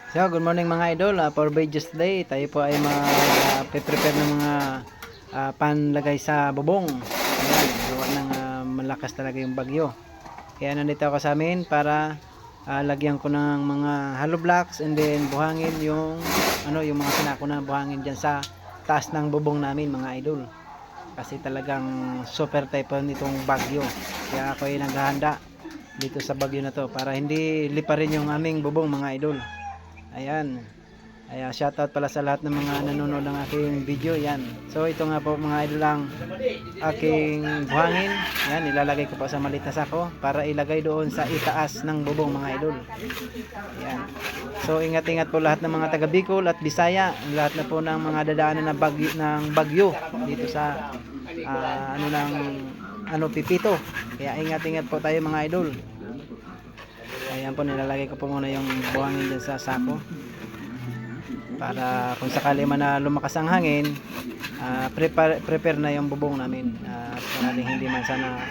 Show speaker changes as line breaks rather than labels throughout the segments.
So, good morning mga idol. For videos today, tayo po ay prepare ng mga panlagay sa bubong. Ayan, gawa ng malakas talaga yung bagyo. Kaya nandito ako sa amin para lagyan ko ng mga hollow blocks and then buhangin yung yung mga sinako na buhangin diyan sa taas ng bubong namin mga idol. Kasi talagang super typhoon nitong bagyo. Kaya ako ay naghahanda dito sa bagyo na to para hindi liparin yung aming bubong mga idol. Ayan. Shoutout pala sa lahat ng mga nanonood ng aking video. Yan. So ito nga po mga idol lang aking buhangin. Yan, ilalagay ko pa sa maliit na sako para ilagay doon sa itaas ng bubong mga idol. Yan. So ingat-ingat po lahat ng mga taga Bicol at Bisaya, lahat na po ng mga dadaanan ng bagyo dito sa Pipito. Kaya ingat-ingat po tayo mga idol. Ayan po, nilalagay ko po muna yung buhangin dyan sa sako para kung sakali man na lumakas ang hangin, prepare na yung bubong namin at hindi man sana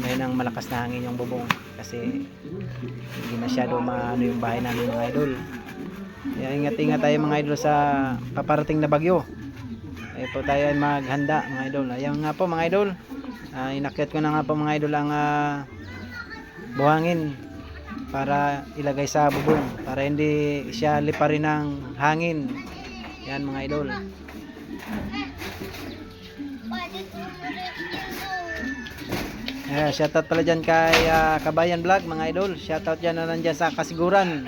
ng malakas na hangin yung bubong kasi hindi masyado maano yung bahay namin mga idol. Kaya ingat-ingat tayo mga idol sa paparating na bagyo. Ay po tayo ay maghanda mga idol. Ayan nga po mga idol, inakyat ko na nga po mga idol ang buhangin para ilagay sa bubong para hindi siya liparin ng hangin. Yan mga idol. Shoutout pala dyan kay Kabayan Vlog mga idol. Shoutout dyan na nandyan sa Kasiguran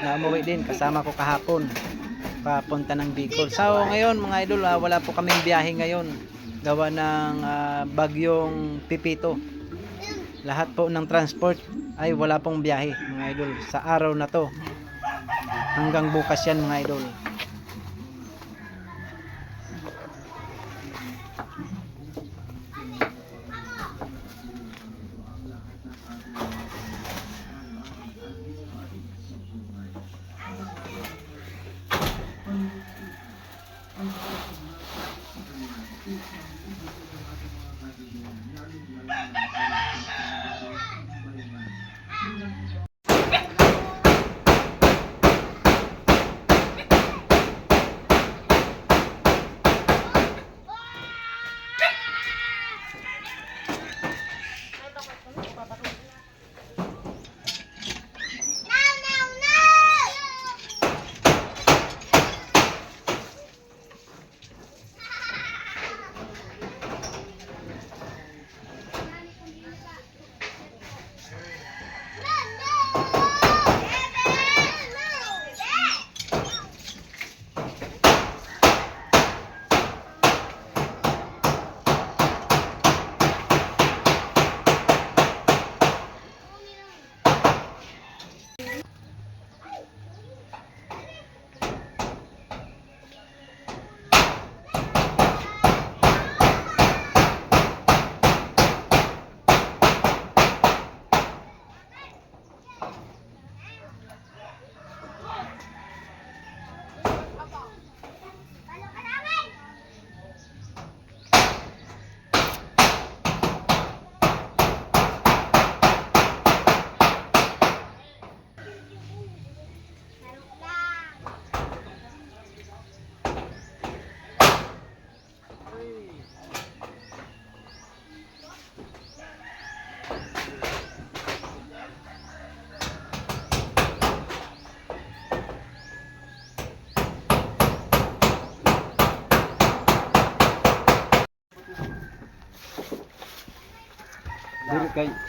na umuwi din kasama ko kahapon papunta ng Bicol. So ngayon mga idol, wala po kaming biyahe ngayon gawa ng bagyong Pipito. Lahat po ng transport ay wala pong biyahe mga idol sa araw na to hanggang bukas yan mga idol.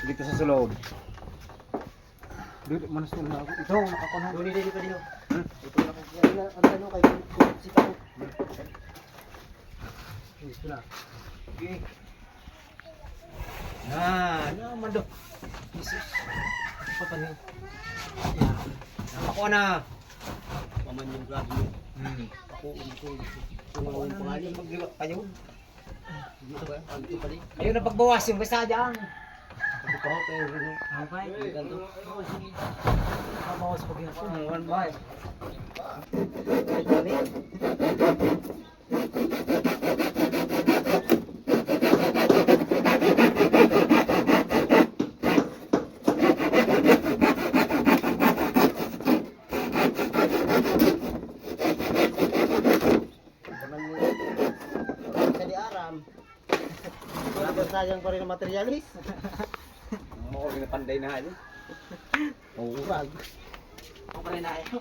Dito sa sulod. Dito manas na ako. Ito nakakuha.
Dito pa dito.
Ito na ko. Ano kay sita ko. Ito na. Okay. Naman do. Jesus. Apa pa niyo? Yan. Nakakuha na. Paman yung grab mo. Ako. Kung pangalan magliwat pa yun. Dito ba? Dito pa din.
Ayun na pagbawas yung basta dyan.
Ito pa ako pero
Okay.
ganito.
Bawas pag yun ako. One by.
sayang pa rin ang materialis. Oo, pinapanday na ano. Oo, urag.
Ako rin na ayaw.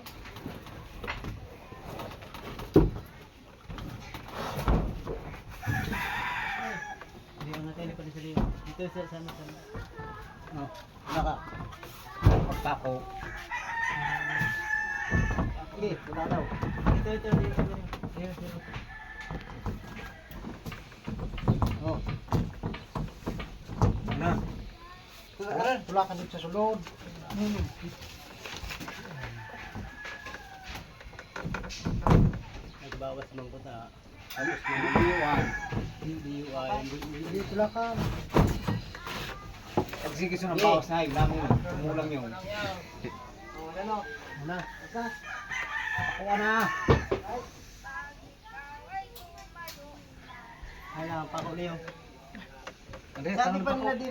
Hindi ko natin pa sa liyo. Dito sa sana.
No, naka. Pagpako. Okay, wala daw.
Dito.
Oh. Ano? Wala ka dito sa sulod.
Nagbawas man ko ta.
Alos na niliwan.
Hindi
Hindi wala ka. Sige, so ng bawas na, ilang yun. Umulang yun. Ano? Ako na.
Ay lang pa ko liyo.
Sabi pa nila din